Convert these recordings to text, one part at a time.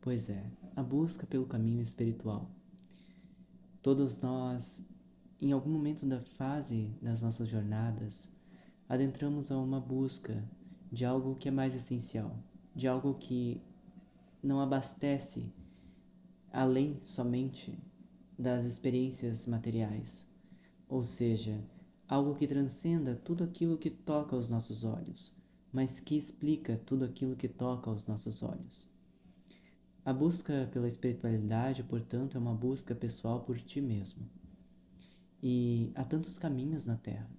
Pois é, a busca pelo caminho espiritual. Todos nós, em algum momento da fase das nossas jornadas, adentramos a uma busca de algo que é mais essencial, de algo que não abastece além somente das experiências materiais, ou seja, algo que transcenda tudo aquilo que toca aos nossos olhos, mas que explica tudo aquilo que toca aos nossos olhos. A busca pela espiritualidade, portanto, é uma busca pessoal por ti mesmo. E há tantos caminhos na Terra,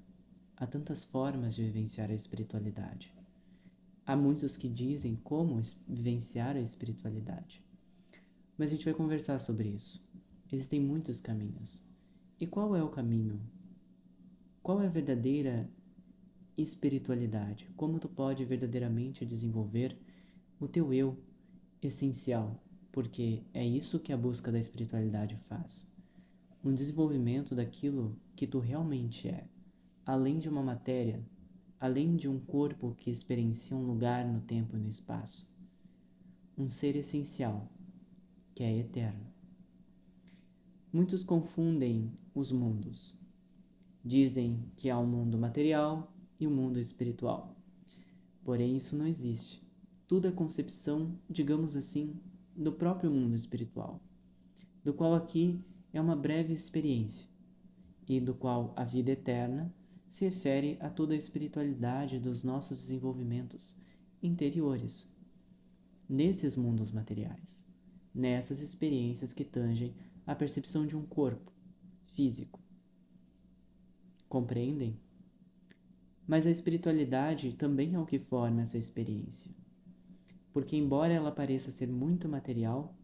há tantas formas de vivenciar a espiritualidade. Há muitos que dizem como vivenciar a espiritualidade. Mas a gente vai conversar sobre isso. Existem muitos caminhos. E qual é o caminho? Qual é a verdadeira espiritualidade? Como tu pode verdadeiramente desenvolver o teu eu essencial? Porque é isso que a busca da espiritualidade faz. Um desenvolvimento daquilo que tu realmente é, além de uma matéria, além de um corpo que experiencia um lugar no tempo e no espaço. Um ser essencial, que é eterno. Muitos confundem os mundos. Dizem que há um mundo material e um mundo espiritual. Porém, isso não existe. Tudo é concepção, digamos assim, do próprio mundo espiritual, do qual aqui é uma breve experiência, e do qual a vida eterna se refere a toda a espiritualidade dos nossos desenvolvimentos interiores, nesses mundos materiais, nessas experiências que tangem a percepção de um corpo físico. Compreendem? Mas a espiritualidade também é o que forma essa experiência, porque embora ela pareça ser muito material,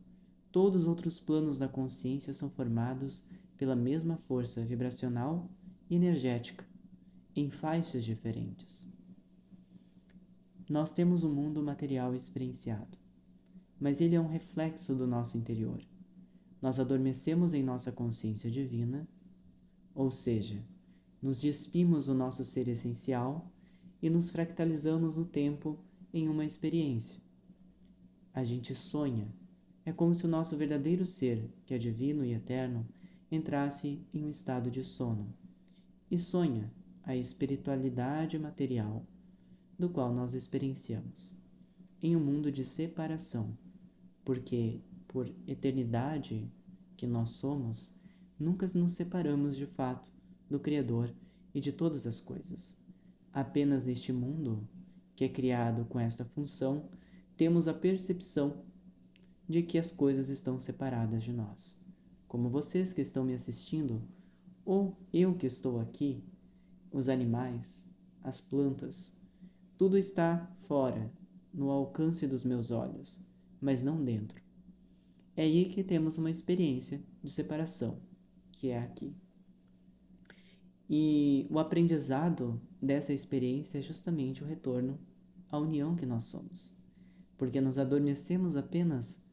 todos os outros planos da consciência são formados pela mesma força vibracional e energética, em faixas diferentes. Nós temos um mundo material experienciado, mas ele é um reflexo do nosso interior. Nós adormecemos em nossa consciência divina, ou seja, nos despimos do nosso ser essencial e nos fractalizamos no tempo em uma experiência. A gente sonha. É como se o nosso verdadeiro ser, que é divino e eterno, entrasse em um estado de sono e sonha a espiritualidade material do qual nós experienciamos, em um mundo de separação, porque, por eternidade que nós somos, nunca nos separamos de fato do Criador e de todas as coisas. Apenas neste mundo, que é criado com esta função, temos a percepção de que as coisas estão separadas de nós. Como vocês que estão me assistindo, ou eu que estou aqui, os animais, as plantas, tudo está fora, no alcance dos meus olhos, mas não dentro. É aí que temos uma experiência de separação, que é aqui. E o aprendizado dessa experiência é justamente o retorno à união que nós somos, porque nos adormecemos apenas,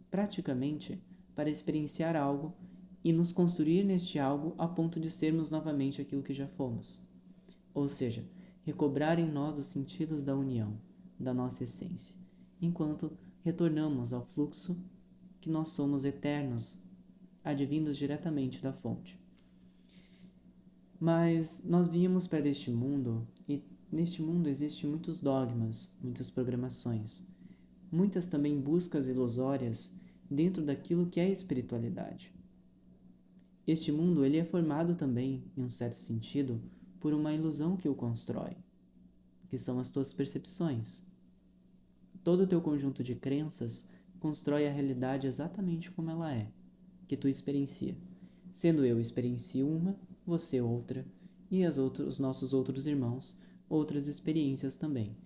praticamente, para experienciar algo e nos construir neste algo a ponto de sermos novamente aquilo que já fomos. Ou seja, recobrar em nós os sentidos da união, da nossa essência, enquanto retornamos ao fluxo que nós somos eternos, advindos diretamente da fonte. Mas nós viemos para este mundo e neste mundo existem muitos dogmas, muitas programações, muitas também buscas ilusórias dentro daquilo que é a espiritualidade. Este mundo ele é formado também, em um certo sentido, por uma ilusão que o constrói, que são as tuas percepções. Todo o teu conjunto de crenças constrói a realidade exatamente como ela é, que tu experiencia. Sendo eu experiencio uma, você outra, e os nossos outros irmãos, outras experiências também.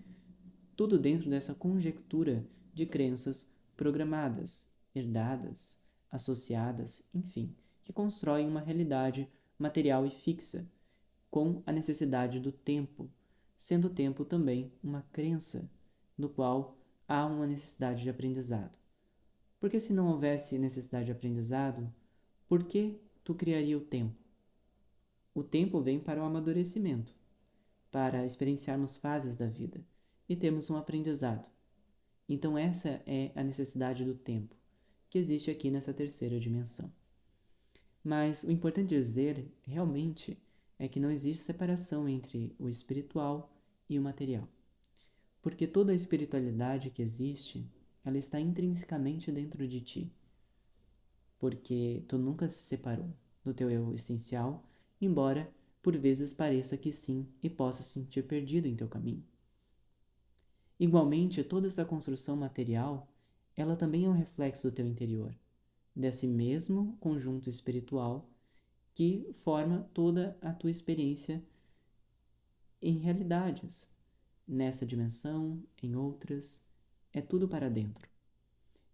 Tudo dentro dessa conjectura de crenças programadas, herdadas, associadas, enfim, que constroem uma realidade material e fixa, com a necessidade do tempo, sendo o tempo também uma crença, no qual há uma necessidade de aprendizado. Porque se não houvesse necessidade de aprendizado, por que tu criaria o tempo? O tempo vem para o amadurecimento, para experienciarmos fases da vida e termos um aprendizado. Então essa é a necessidade do tempo, que existe aqui nessa terceira dimensão. Mas o importante dizer, realmente, é que não existe separação entre o espiritual e o material. Porque toda a espiritualidade que existe, ela está intrinsecamente dentro de ti. Porque tu nunca se separou do teu eu essencial, embora por vezes pareça que sim e possa se sentir perdido em teu caminho. Igualmente, toda essa construção material, ela também é um reflexo do teu interior, desse mesmo conjunto espiritual que forma toda a tua experiência em realidades, nessa dimensão, em outras, é tudo para dentro.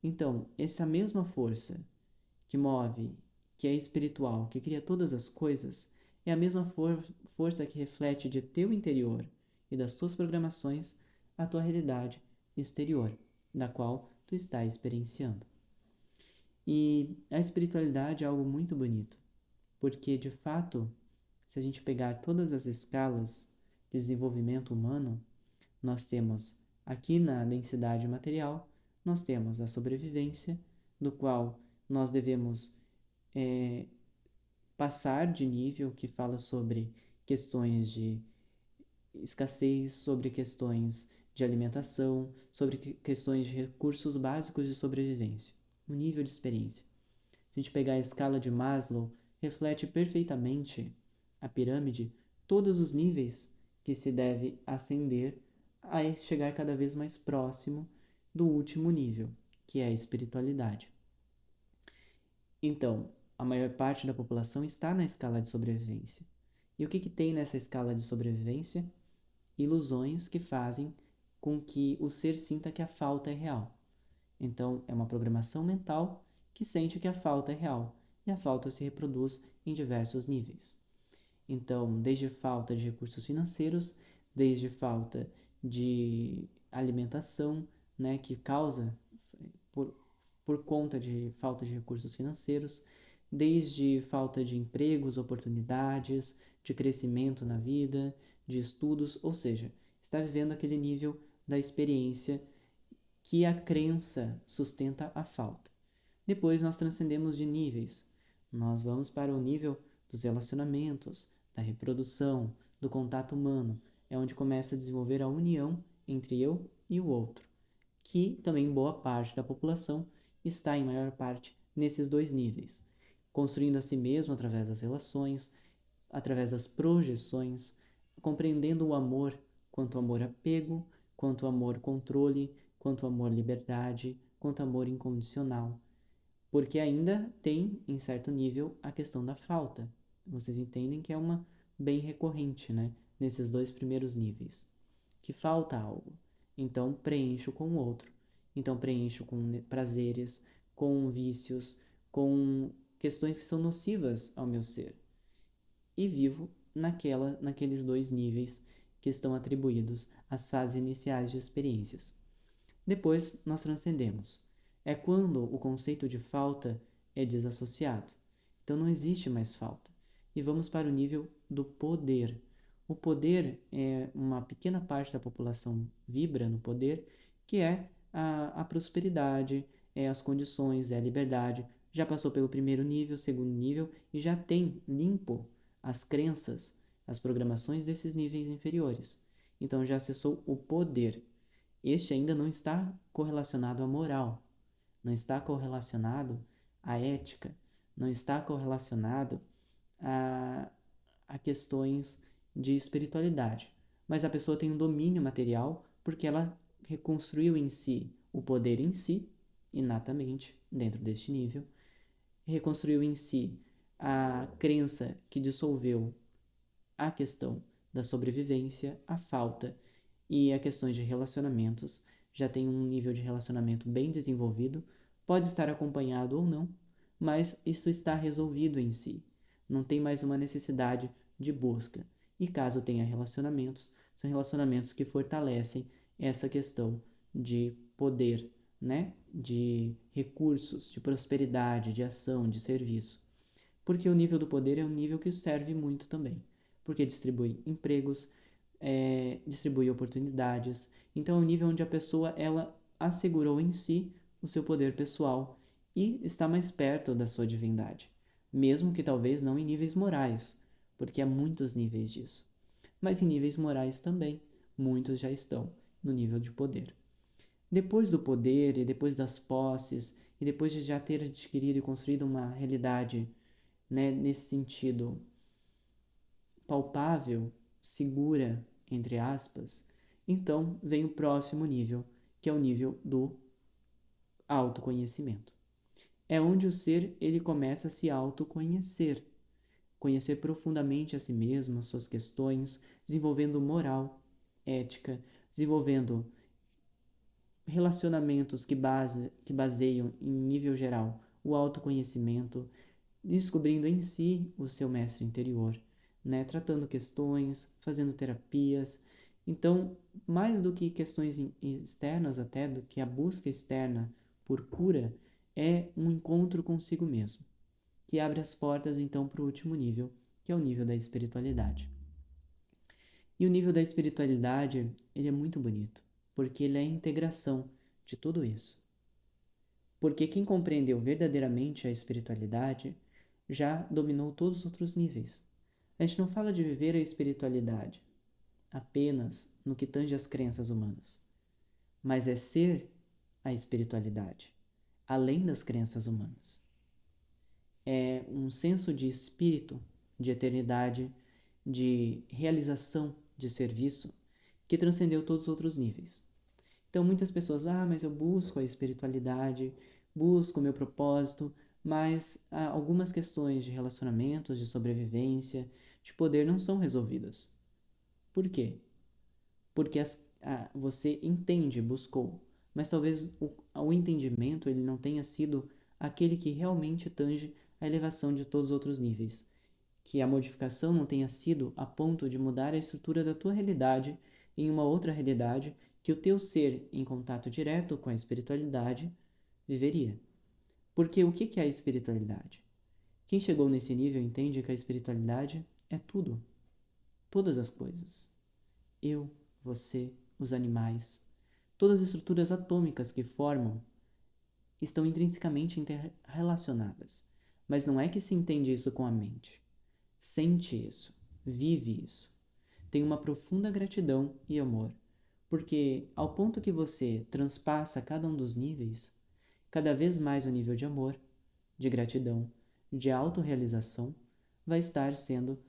Então, essa mesma força que move, que é espiritual, que cria todas as coisas, é a mesma força que reflete de teu interior e das tuas programações a tua realidade exterior, da qual tu está experienciando. E a espiritualidade é algo muito bonito, porque de fato, se a gente pegar todas as escalas de desenvolvimento humano, nós temos aqui na densidade material, nós temos a sobrevivência, do qual nós devemos passar de nível, que fala sobre questões de escassez, sobre questões de alimentação, sobre questões de recursos básicos de sobrevivência, o nível de experiência. Se a gente pegar a escala de Maslow, reflete perfeitamente a pirâmide, todos os níveis que se deve ascender a chegar cada vez mais próximo do último nível, que é a espiritualidade. Então, a maior parte da população está na escala de sobrevivência. E o que tem nessa escala de sobrevivência? Ilusões que fazem com que o ser sinta que a falta é real. Então, é uma programação mental que sente que a falta é real, e a falta se reproduz em diversos níveis. Então, desde falta de recursos financeiros, desde falta de alimentação, né, que causa por, por conta de falta de recursos financeiros, desde falta de empregos, oportunidades, de crescimento na vida, de estudos, ou seja, está vivendo aquele nível da experiência que a crença sustenta a falta. Depois nós transcendemos de níveis. Nós vamos para o nível dos relacionamentos, da reprodução, do contato humano. É onde começa a desenvolver a união entre eu e o outro, que também boa parte da população está em maior parte nesses dois níveis, construindo a si mesmo através das relações, através das projeções, compreendendo o amor quanto amor apego, quanto amor controle, quanto amor liberdade, quanto amor incondicional. Porque ainda tem, em certo nível, a questão da falta. Vocês entendem que é uma bem recorrente, né? Nesses dois primeiros níveis. Que falta algo. Então, preencho com o outro. Então, preencho com prazeres, com vícios, com questões que são nocivas ao meu ser. E vivo naqueles dois níveis que estão atribuídos às fases iniciais de experiências. Depois, nós transcendemos. É quando o conceito de falta é desassociado. Então, não existe mais falta. E vamos para o nível do poder. O poder é uma pequena parte da população vibra no poder, que é a prosperidade, é as condições, é a liberdade. Já passou pelo primeiro nível, segundo nível e já tem limpo as crenças, as programações desses níveis inferiores. Então já acessou o poder. Este ainda não está correlacionado à moral, não está correlacionado à ética, não está correlacionado a questões de espiritualidade. Mas a pessoa tem um domínio material porque ela reconstruiu em si o poder em si, inatamente, dentro deste nível, reconstruiu em si a crença que dissolveu a questão da sobrevivência, a falta e a questões de relacionamentos. Já tem um nível de relacionamento bem desenvolvido, pode estar acompanhado ou não, mas isso está resolvido em si. Não tem mais uma necessidade de busca. E caso tenha relacionamentos, são relacionamentos que fortalecem essa questão de poder, né? De recursos, de prosperidade, de ação, de serviço. Porque o nível do poder é um nível que serve muito também, porque distribui empregos, distribui oportunidades. Então é um nível onde a pessoa ela assegurou em si o seu poder pessoal e está mais perto da sua divindade, mesmo que talvez não em níveis morais, porque há muitos níveis disso. Mas em níveis morais também, muitos já estão no nível de poder. Depois do poder e depois das posses e depois de já ter adquirido e construído uma realidade, né, nesse sentido palpável, segura, entre aspas, então vem o próximo nível, que é o nível do autoconhecimento. É onde o ser ele começa a se autoconhecer, conhecer profundamente a si mesmo, as suas questões, desenvolvendo moral, ética, desenvolvendo relacionamentos que baseiam, em nível geral, o autoconhecimento, descobrindo em si o seu mestre interior, né? Tratando questões, fazendo terapias. Então, mais do que questões externas, até do que a busca externa por cura, é um encontro consigo mesmo, que abre as portas então para o último nível, que é o nível da espiritualidade. E o nível da espiritualidade, ele é muito bonito, porque ele é a integração de tudo isso. Porque quem compreendeu verdadeiramente a espiritualidade já dominou todos os outros níveis. A gente não fala de viver a espiritualidade apenas no que tange às crenças humanas, mas é ser a espiritualidade, além das crenças humanas. É um senso de espírito, de eternidade, de realização de serviço que transcendeu todos os outros níveis. Então muitas pessoas, mas eu busco a espiritualidade, busco o meu propósito, mas algumas questões de relacionamentos, de sobrevivência, de poder não são resolvidas. Por quê? Porque você entende, buscou, mas talvez o entendimento ele não tenha sido aquele que realmente tange a elevação de todos os outros níveis, que a modificação não tenha sido a ponto de mudar a estrutura da tua realidade em uma outra realidade que o teu ser em contato direto com a espiritualidade viveria. Porque o que é a espiritualidade? Quem chegou nesse nível entende que a espiritualidade é tudo, todas as coisas. Eu, você, os animais, todas as estruturas atômicas que formam estão intrinsecamente interrelacionadas. Mas não é que se entende isso com a mente. Sente isso, vive isso. Tem uma profunda gratidão e amor, porque ao ponto que você transpassa cada um dos níveis, cada vez mais o nível de amor, de gratidão, de autorrealização vai estar sendo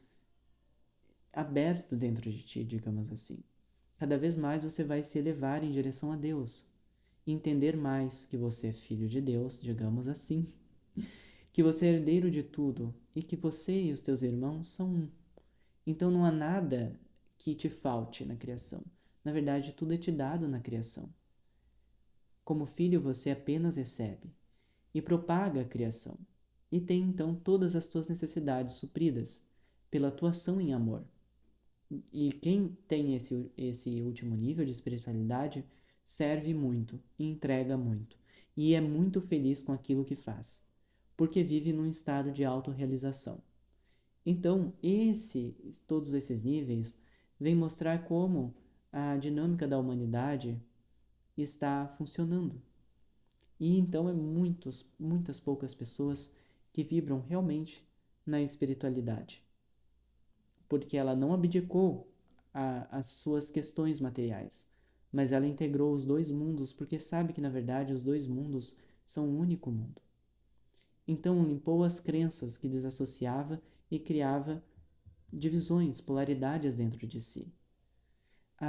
aberto dentro de ti, digamos assim. Cada vez mais você vai se elevar em direção a Deus, entender mais que você é filho de Deus, digamos assim, que você é herdeiro de tudo e que você e os teus irmãos são um. Então não há nada que te falte na criação. Na verdade, tudo é te dado na criação. Como filho, você apenas recebe e propaga a criação, e tem então todas as tuas necessidades supridas pela tua ação em amor. E quem tem esse último nível de espiritualidade serve muito, entrega muito, e é muito feliz com aquilo que faz, porque vive num estado de autorrealização. Então, todos esses níveis vêm mostrar como a dinâmica da humanidade está funcionando. E então muitas poucas pessoas que vibram realmente na espiritualidade, porque ela não abdicou as suas questões materiais, mas ela integrou os dois mundos, porque sabe que na verdade os dois mundos são um único mundo. Então limpou as crenças que desassociava e criava divisões, polaridades dentro de si.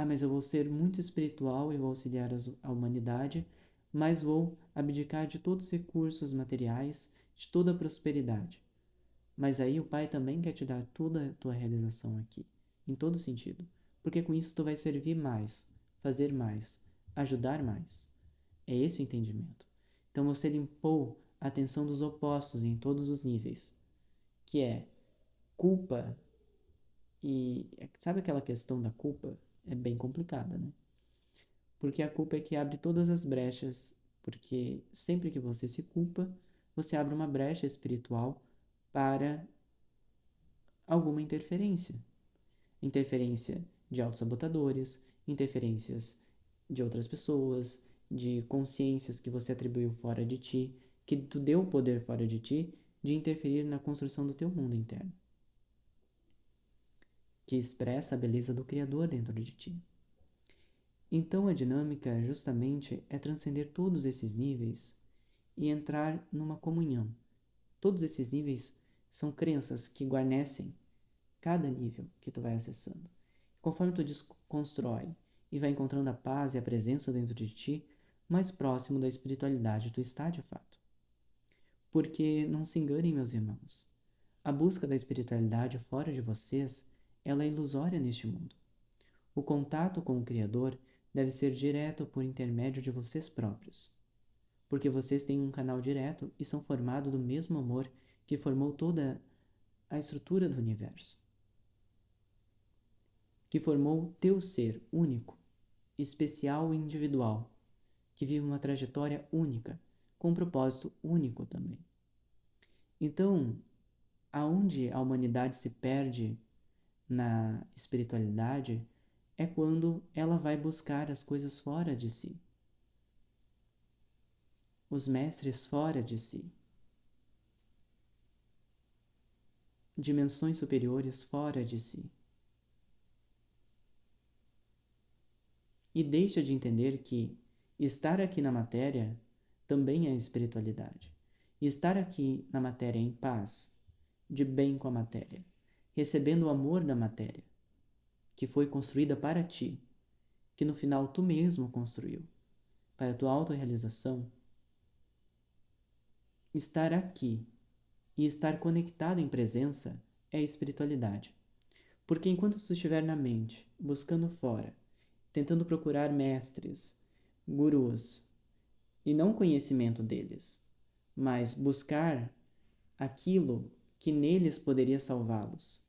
Mas eu vou ser muito espiritual e vou auxiliar a humanidade, mas vou abdicar de todos os recursos materiais, de toda a prosperidade. Mas aí o Pai também quer te dar toda a tua realização aqui, em todo sentido, porque com isso tu vai servir mais, fazer mais, ajudar mais. É esse o entendimento. Então você limpou a atenção dos opostos em todos os níveis, que é culpa. E sabe aquela questão da culpa? É bem complicada, né? Porque a culpa é que abre todas as brechas, porque sempre que você se culpa, você abre uma brecha espiritual para alguma interferência. Interferência de autossabotadores, interferências de outras pessoas, de consciências que você atribuiu fora de ti, que tu deu o poder fora de ti de interferir na construção do teu mundo interno, que expressa a beleza do Criador dentro de ti. Então a dinâmica justamente é transcender todos esses níveis e entrar numa comunhão. Todos esses níveis são crenças que guarnecem cada nível que tu vai acessando. Conforme tu desconstrói e vai encontrando a paz e a presença dentro de ti, mais próximo da espiritualidade tu está de fato. Porque não se enganem, meus irmãos, a busca da espiritualidade fora de vocês, ela é ilusória neste mundo. O contato com o Criador deve ser direto por intermédio de vocês próprios, porque vocês têm um canal direto e são formados do mesmo amor que formou toda a estrutura do universo, que formou teu ser único, especial e individual, que vive uma trajetória única, com um propósito único também. Então, aonde a humanidade se perde na espiritualidade é quando ela vai buscar as coisas fora de si, os mestres fora de si, dimensões superiores fora de si. E deixa de entender que estar aqui na matéria também é espiritualidade. E estar aqui na matéria em paz, de bem com a matéria, recebendo o amor da matéria, que foi construída para ti, que no final tu mesmo construiu, para a tua autorrealização, estar aqui e estar conectado em presença é espiritualidade. Porque enquanto tu estiver na mente, buscando fora, tentando procurar mestres, gurus, e não conhecimento deles, mas buscar aquilo que neles poderia salvá-los,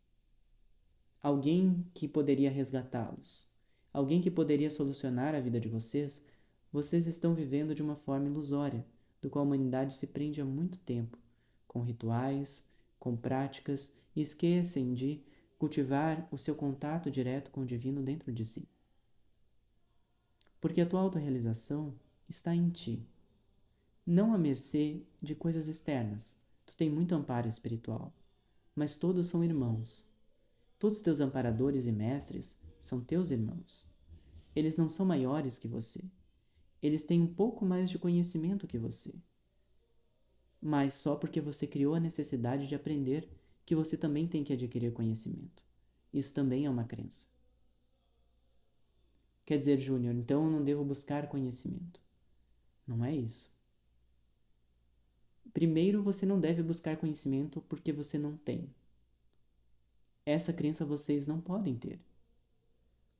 alguém que poderia resgatá-los, alguém que poderia solucionar a vida de vocês, vocês estão vivendo de uma forma ilusória, do qual a humanidade se prende há muito tempo, com rituais, com práticas, e esquecem de cultivar o seu contato direto com o divino dentro de si. Porque a tua autorrealização está em ti, não à mercê de coisas externas. Tu tem muito amparo espiritual, mas todos são irmãos. Todos teus amparadores e mestres são teus irmãos. Eles não são maiores que você. Eles têm um pouco mais de conhecimento que você. Mas só porque você criou a necessidade de aprender que você também tem que adquirir conhecimento. Isso também é uma crença. Quer dizer, Júnior, então eu não devo buscar conhecimento. Não é isso. Primeiro, você não deve buscar conhecimento porque você não tem. Essa crença vocês não podem ter.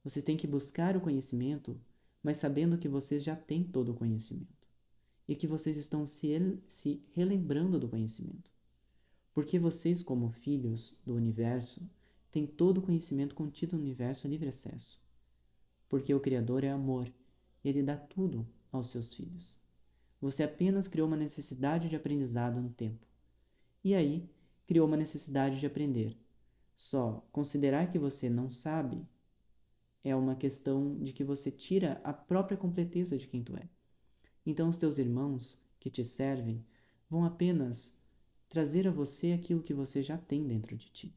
Vocês têm que buscar o conhecimento, mas sabendo que vocês já têm todo o conhecimento. E que vocês estão se relembrando do conhecimento. Porque vocês, como filhos do universo, têm todo o conhecimento contido no universo a livre acesso. Porque o Criador é amor, e Ele dá tudo aos seus filhos. Você apenas criou uma necessidade de aprendizado no tempo. E aí, criou uma necessidade de aprender. Só considerar que você não sabe é uma questão de que você tira a própria completeza de quem tu é. Então os teus irmãos que te servem vão apenas trazer a você aquilo que você já tem dentro de ti.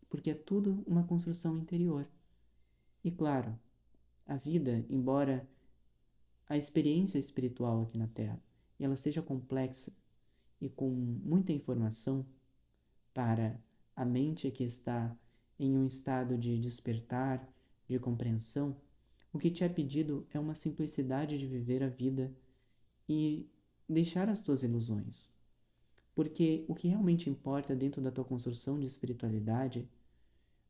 Porque é tudo uma construção interior. E claro, a vida, embora a experiência espiritual aqui na Terra ela seja complexa e com muita informação para a mente que está em um estado de despertar, de compreensão, o que te é pedido é uma simplicidade de viver a vida e deixar as tuas ilusões. Porque o que realmente importa dentro da tua construção de espiritualidade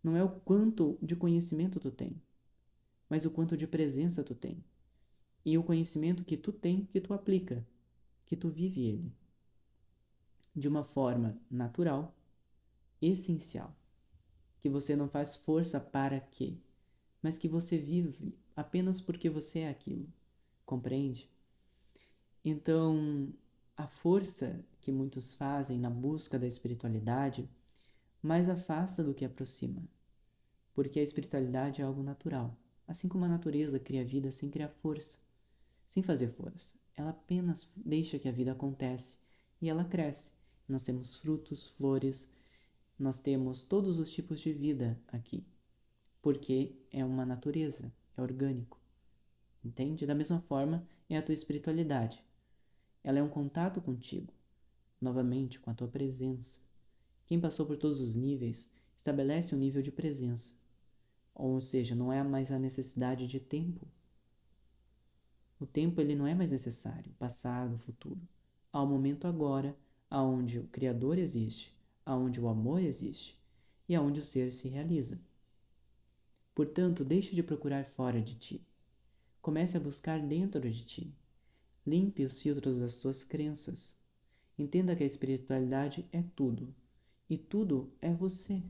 não é o quanto de conhecimento tu tem, mas o quanto de presença tu tem. E o conhecimento que tu tem, que tu aplica, que tu vive ele. De uma forma natural, essencial. Que você não faz força para quê, mas que você vive apenas porque você é aquilo. Compreende? Então, a força que muitos fazem na busca da espiritualidade mais afasta do que aproxima. Porque a espiritualidade é algo natural. Assim como a natureza cria vida sem criar força, sem fazer força. Ela apenas deixa que a vida acontece e ela cresce. Nós temos frutos, flores, nós temos todos os tipos de vida aqui, porque é uma natureza, é orgânico. Entende? Da mesma forma é a tua espiritualidade. Ela é um contato contigo, novamente com a tua presença. Quem passou por todos os níveis estabelece um nível de presença. Ou seja, não é mais a necessidade de tempo. O tempo ele não é mais necessário, passado, futuro. Há o momento agora, aonde o Criador existe, aonde o amor existe e aonde o ser se realiza. Portanto, deixe de procurar fora de ti. Comece a buscar dentro de ti. Limpe os filtros das tuas crenças. Entenda que a espiritualidade é tudo, e tudo é você.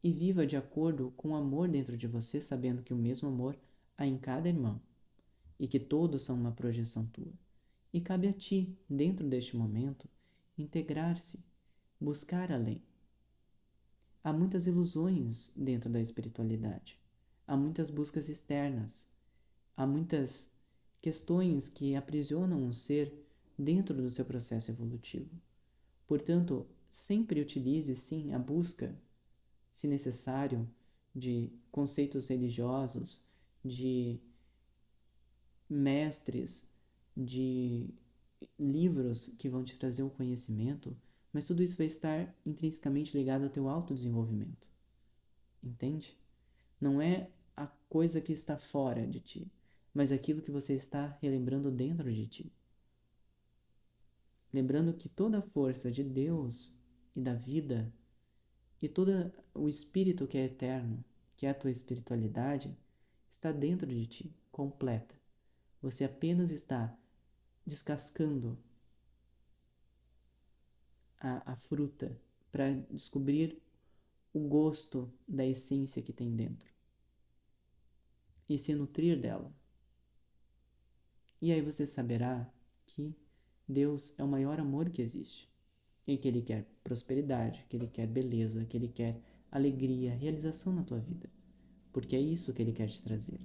E viva de acordo com o amor dentro de você, sabendo que o mesmo amor há em cada irmão, e que todos são uma projeção tua. E cabe a ti, dentro deste momento, integrar-se, buscar além. Há muitas ilusões dentro da espiritualidade. Há muitas buscas externas. Há muitas questões que aprisionam um ser dentro do seu processo evolutivo. Portanto, sempre utilize sim a busca, se necessário, de conceitos religiosos, de mestres, de livros que vão te trazer um conhecimento, mas tudo isso vai estar intrinsecamente ligado ao teu autodesenvolvimento. Entende? Não é a coisa que está fora de ti, mas aquilo que você está relembrando dentro de ti. Lembrando que toda a força de Deus e da vida e todo o espírito que é eterno, que é a tua espiritualidade, está dentro de ti, completa. Você apenas está descascando a fruta para descobrir o gosto da essência que tem dentro e se nutrir dela. E aí você saberá que Deus é o maior amor que existe e que Ele quer prosperidade, que Ele quer beleza, que Ele quer alegria, realização na tua vida, porque é isso que Ele quer te trazer.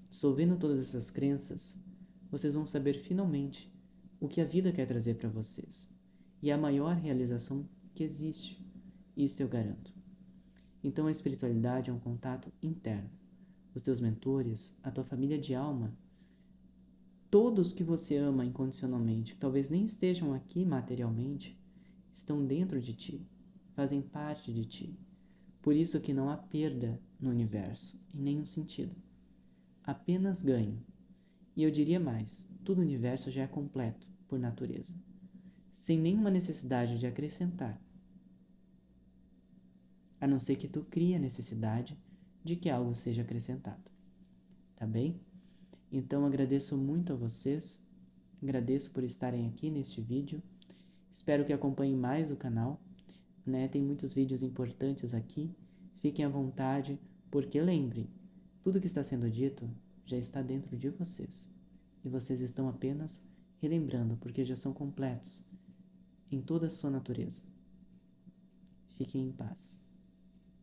Dissolvendo todas essas crenças, vocês vão saber finalmente o que a vida quer trazer para vocês. E é a maior realização que existe. Isso eu garanto. Então a espiritualidade é um contato interno. Os teus mentores, a tua família de alma, todos que você ama incondicionalmente, que talvez nem estejam aqui materialmente, estão dentro de ti, fazem parte de ti. Por isso que não há perda no universo, em nenhum sentido. Apenas ganho. E eu diria mais, todo o universo já é completo, por natureza, sem nenhuma necessidade de acrescentar, a não ser que tu crie a necessidade de que algo seja acrescentado. Tá bem? Então agradeço muito a vocês, agradeço por estarem aqui neste vídeo, espero que acompanhem mais o canal, né? Tem muitos vídeos importantes aqui, fiquem à vontade, porque lembrem, tudo que está sendo dito já está dentro de vocês, e vocês estão apenas relembrando, porque já são completos em toda a sua natureza. Fiquem em paz.